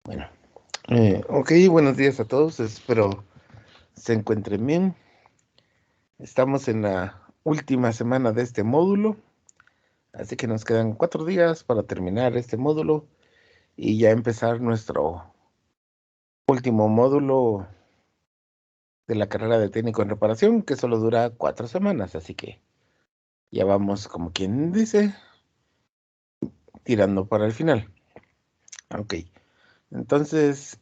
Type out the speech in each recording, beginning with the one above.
Bueno, ok, buenos días a todos. Espero se encuentren bien. Estamos en la última semana de este módulo, así que nos quedan 4 días para terminar este módulo y ya empezar nuestro último módulo de la carrera de técnico en reparación, que solo dura 4 semanas, así que ya vamos, como quien dice, tirando para el final. Ok, entonces,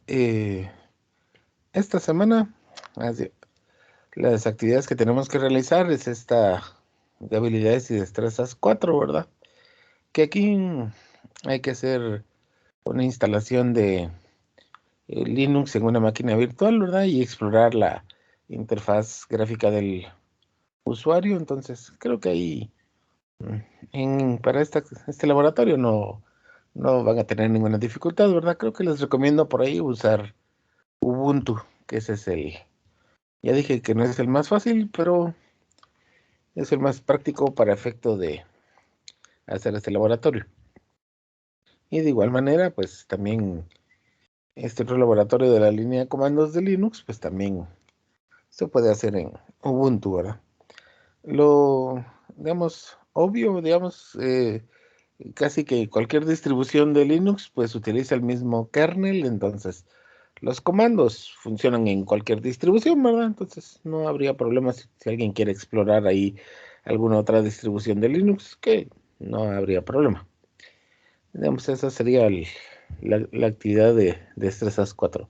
esta semana, así, las actividades que tenemos que realizar es esta de habilidades y destrezas 4, ¿verdad? Que aquí hay que hacer una instalación de Linux en una máquina virtual, ¿verdad? Y explorar la interfaz gráfica del usuario. Entonces, creo que ahí para este laboratorio no van a tener ninguna dificultad, ¿verdad? Creo que les recomiendo por ahí usar Ubuntu, que ese es ya dije que no es el más fácil, pero es el más práctico para efecto de hacer este laboratorio. Y de igual manera, pues también este otro laboratorio de la línea de comandos de Linux, pues también se puede hacer en Ubuntu, ¿verdad? Lo, digamos, obvio, digamos, casi que cualquier distribución de Linux, pues utiliza el mismo kernel, entonces los comandos funcionan en cualquier distribución, ¿verdad? Entonces no habría problema si alguien quiere explorar ahí alguna otra distribución de Linux, que no habría problema. Digamos, esa sería la actividad de Destrezas 4.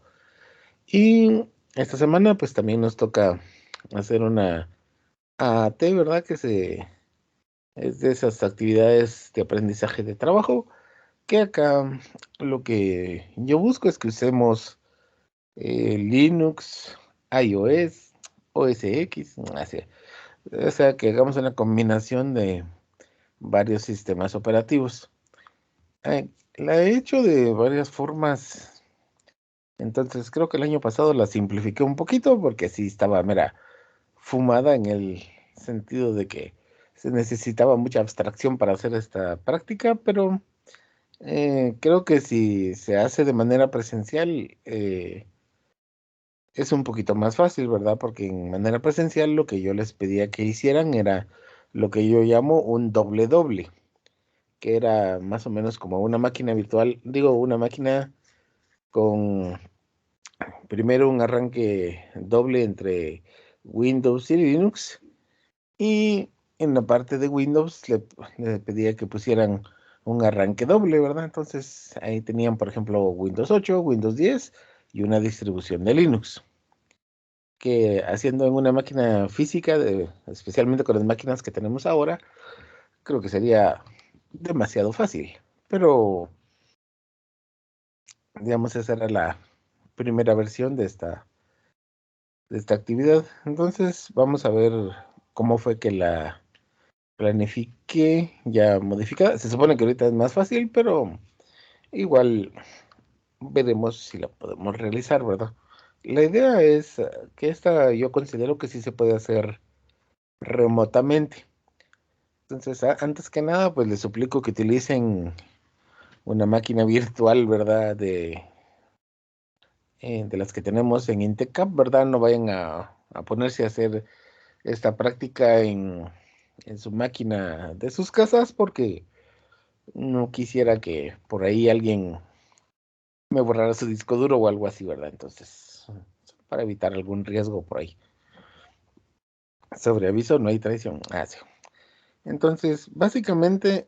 Y esta semana, pues también nos toca hacer una AAT, ¿verdad? Es de esas actividades de aprendizaje de trabajo, que acá lo que yo busco es que usemos Linux, iOS, OS X, así. O sea, que hagamos una combinación de varios sistemas operativos. La he hecho de varias formas. Entonces creo que el año pasado la simplifiqué un poquito porque sí estaba mera fumada en el sentido de que se necesitaba mucha abstracción para hacer esta práctica, pero creo que si se hace de manera presencial es un poquito más fácil, ¿verdad? Porque en manera presencial lo que yo les pedía que hicieran era lo que yo llamo un doble doble, que era más o menos como una máquina virtual, digo, una máquina con primero un arranque doble entre Windows y Linux, y en la parte de Windows le pedía que pusieran un arranque doble, ¿verdad? Entonces ahí tenían, por ejemplo, Windows 8, Windows 10 y una distribución de Linux, que haciendo en una máquina física, especialmente con las máquinas que tenemos ahora, creo que sería demasiado fácil. Pero, digamos, esa era la primera versión de esta actividad. Entonces, vamos a ver cómo fue que la planifiqué ya modificada. Se supone que ahorita es más fácil, pero igual veremos si la podemos realizar, ¿verdad? La idea es que esta yo considero que sí se puede hacer remotamente. Entonces, antes que nada, pues les suplico que utilicen una máquina virtual, ¿verdad? De las que tenemos en Intecap, ¿verdad? No vayan a ponerse a hacer esta práctica en su máquina de sus casas porque no quisiera que por ahí alguien me borrara su disco duro o algo así, ¿verdad? Entonces, para evitar algún riesgo por ahí. Sobre aviso, no hay traición. Ah, sí. Entonces, básicamente,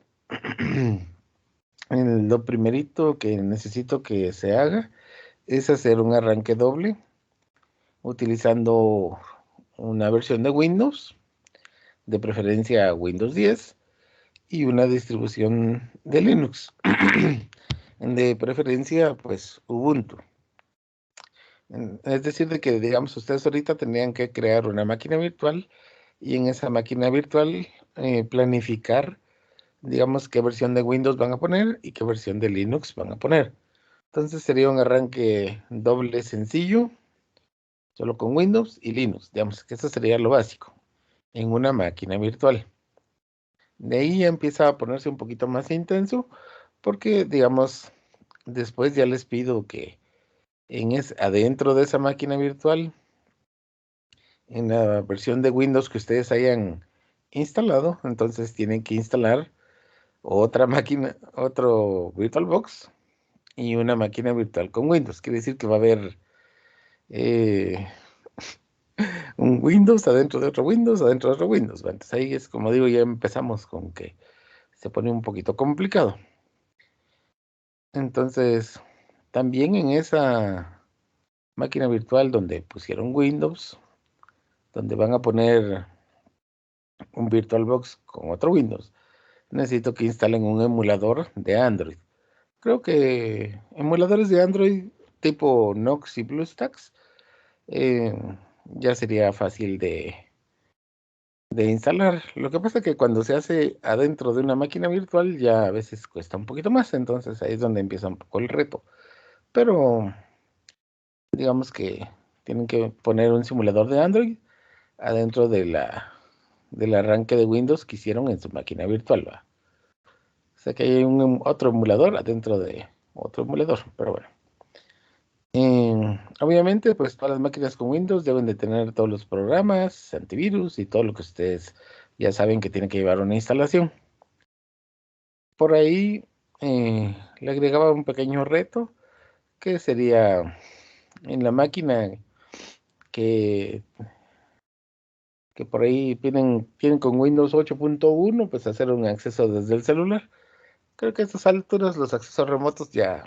lo primerito que necesito que se haga es hacer un arranque doble utilizando una versión de Windows, de preferencia Windows 10, y una distribución de Linux, de preferencia pues Ubuntu. Es decir, de que digamos ustedes ahorita tendrían que crear una máquina virtual y en esa máquina virtual planificar, digamos, qué versión de Windows van a poner y qué versión de Linux van a poner. Entonces sería un arranque doble sencillo, solo con Windows y Linux, digamos que eso sería lo básico en una máquina virtual. De ahí ya empieza a ponerse un poquito más intenso porque, digamos, Después ya les pido que adentro de esa máquina virtual, en la versión de Windows que ustedes hayan instalado, entonces tienen que instalar otra máquina, otro VirtualBox y una máquina virtual con Windows. Quiere decir que va a haber eh, un Windows adentro de otro Windows, adentro de otro Windows. Entonces ahí es, como digo, ya empezamos con que se pone un poquito complicado. Entonces, también en esa máquina virtual donde pusieron Windows, donde van a poner un VirtualBox con otro Windows, necesito que instalen un emulador de Android. Creo que emuladores de Android tipo Nox y BlueStacks eh, ya sería fácil de instalar. Lo que pasa es que cuando se hace adentro de una máquina virtual ya a veces cuesta un poquito más, entonces ahí es donde empieza un poco el reto. Pero digamos que tienen que poner un simulador de Android adentro del arranque de Windows que hicieron en su máquina virtual, ¿va? O sea que hay otro emulador adentro de otro emulador, pero bueno. Obviamente, pues todas las máquinas con Windows deben de tener todos los programas, antivirus y todo lo que ustedes ya saben que tienen que llevar una instalación. Por ahí le agregaba un pequeño reto que sería en la máquina que, que por ahí tienen con Windows 8.1, pues hacer un acceso desde el celular. Creo que a estas alturas los accesos remotos ya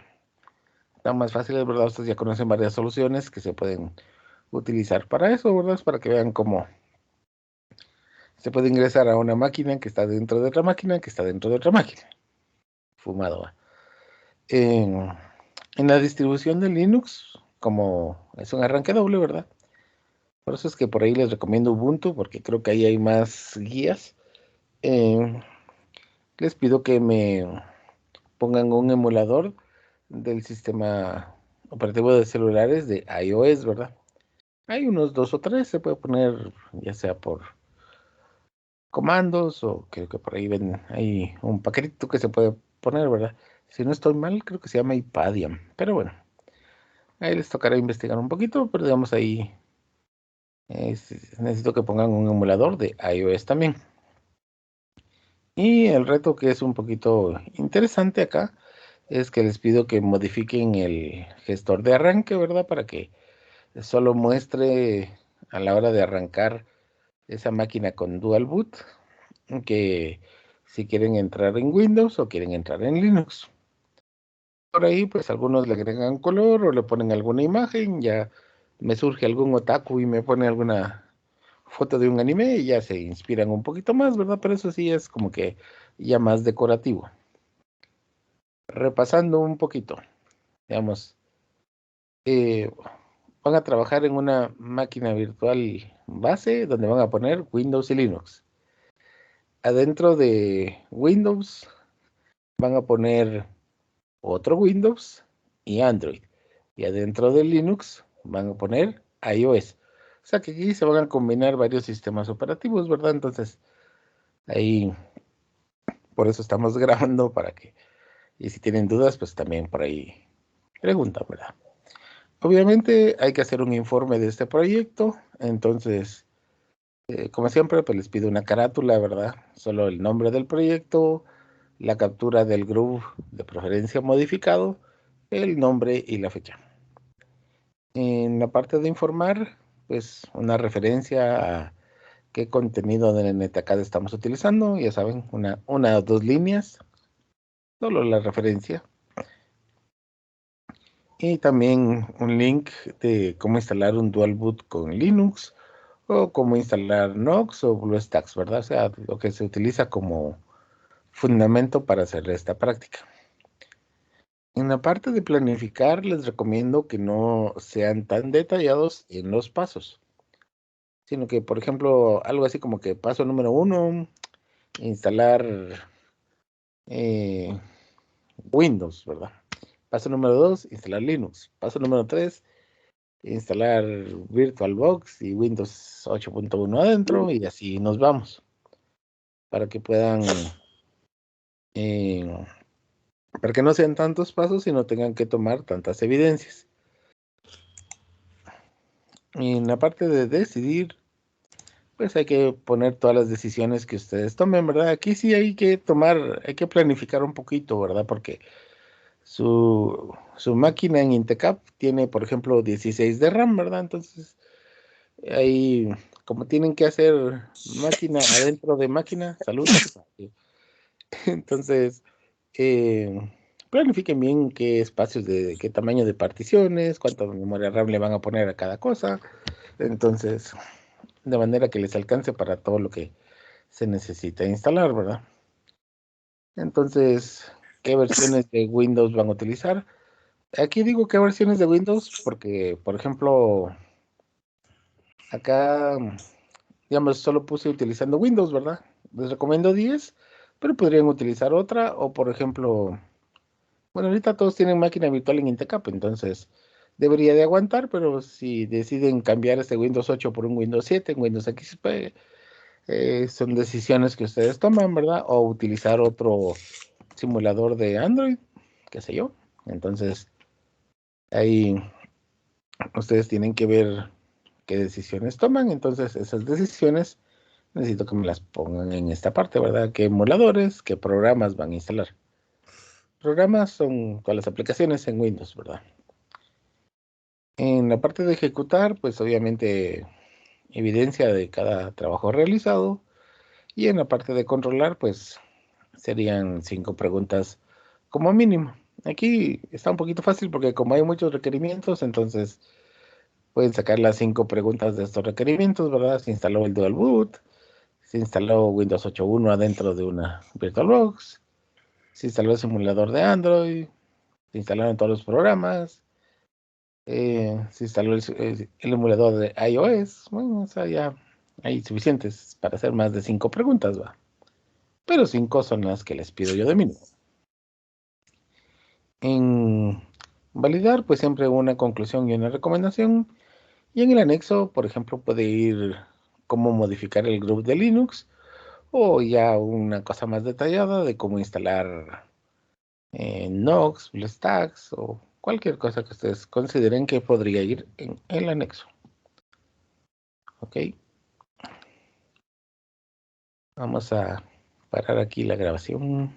están más fáciles, ¿verdad? Ustedes ya conocen varias soluciones que se pueden utilizar para eso, ¿verdad? Para que vean cómo se puede ingresar a una máquina que está dentro de otra máquina que está dentro de otra máquina. Fumado, ¿va? En, en la distribución de Linux, como es un arranque doble, ¿verdad? Por eso es que por ahí les recomiendo Ubuntu, porque creo que ahí hay más guías. Eh, Les pido que me pongan un emulador del sistema operativo de celulares de iOS, ¿verdad? Hay unos dos o tres, se puede poner ya sea por comandos o creo que por ahí ven, hay un paquetito que se puede poner, ¿verdad? Si no estoy mal, creo que se llama iPadium, pero bueno, ahí les tocará investigar un poquito, pero digamos ahí necesito que pongan un emulador de iOS también. Y el reto que es un poquito interesante acá es que les pido que modifiquen el gestor de arranque, ¿verdad? Para que solo muestre a la hora de arrancar esa máquina con Dual Boot que si quieren entrar en Windows o quieren entrar en Linux. Por ahí, pues algunos le agregan color o le ponen alguna imagen, ya me surge algún otaku y me pone alguna foto de un anime y ya se inspiran un poquito más, ¿verdad? Pero eso sí es como que ya más decorativo. Repasando un poquito, digamos, eh, van a trabajar en una máquina virtual base donde van a poner Windows y Linux. Adentro de Windows van a poner otro Windows y Android. Y adentro de Linux van a poner iOS. O sea que aquí se van a combinar varios sistemas operativos, ¿verdad? Entonces, ahí, por eso estamos grabando para que, y si tienen dudas, pues también por ahí preguntan, ¿verdad? Obviamente hay que hacer un informe de este proyecto, entonces, como siempre, pues les pido una carátula, ¿verdad? Solo el nombre del proyecto, la captura del groove de preferencia modificado, el nombre y la fecha. En la parte de informar, pues una referencia a qué contenido de NetAcad estamos utilizando, ya saben, una o dos líneas, solo la referencia. Y también un link de cómo instalar un dual boot con Linux o cómo instalar Nox o BlueStacks, ¿verdad? O sea, lo que se utiliza como fundamento para hacer esta práctica. En la parte de planificar, les recomiendo que no sean tan detallados en los pasos, sino que, por ejemplo, algo así como que paso número 1, instalar eh, Windows, ¿verdad? Paso número 2, instalar Linux. Paso número 3, instalar VirtualBox y Windows 8.1 adentro y así nos vamos para que puedan eh, para que no sean tantos pasos y no tengan que tomar tantas evidencias. Y en la parte de decidir, pues hay que poner todas las decisiones que ustedes tomen, ¿verdad? Aquí sí hay que planificar un poquito, ¿verdad? Porque su máquina en Intecap tiene, por ejemplo, 16 de RAM, ¿verdad? Entonces, ahí, como tienen que hacer máquina adentro de máquina, salud. Entonces, eh, planifiquen bien qué espacios qué tamaño de particiones, cuánta memoria RAM le van a poner a cada cosa. Entonces, de manera que les alcance para todo lo que se necesita instalar, ¿verdad? Entonces, ¿qué versiones de Windows van a utilizar? Aquí digo qué versiones de Windows porque, por ejemplo, acá, digamos, solo puse utilizando Windows, ¿verdad? Les recomiendo 10, pero podrían utilizar otra o, por ejemplo, bueno, ahorita todos tienen máquina virtual en Intecap, entonces debería de aguantar, pero si deciden cambiar este Windows 8 por un Windows 7, un Windows XP, son decisiones que ustedes toman, ¿verdad? O utilizar otro simulador de Android, qué sé yo. Entonces, ahí ustedes tienen que ver qué decisiones toman. Entonces, esas decisiones necesito que me las pongan en esta parte, ¿verdad? ¿Qué emuladores, qué programas van a instalar? Programas son todas las aplicaciones en Windows, ¿verdad? En la parte de ejecutar, pues obviamente evidencia de cada trabajo realizado. Y en la parte de controlar, pues serían 5 preguntas como mínimo. Aquí está un poquito fácil porque como hay muchos requerimientos, entonces pueden sacar las 5 preguntas de estos requerimientos, ¿verdad? Se instaló el Dual Boot, se instaló Windows 8.1 adentro de una VirtualBox, se instaló el simulador de Android, se instalaron todos los programas, se instaló el emulador de iOS. Bueno, o sea, ya hay suficientes para hacer más de 5 preguntas, ¿va? Pero 5 son las que les pido yo de mínimo. En validar, pues siempre una conclusión y una recomendación. Y en el anexo, por ejemplo, puede ir cómo modificar el grupo de Linux o ya una cosa más detallada de cómo instalar Nox, BlueStacks o cualquier cosa que ustedes consideren que podría ir en el anexo. Ok, vamos a parar aquí la grabación.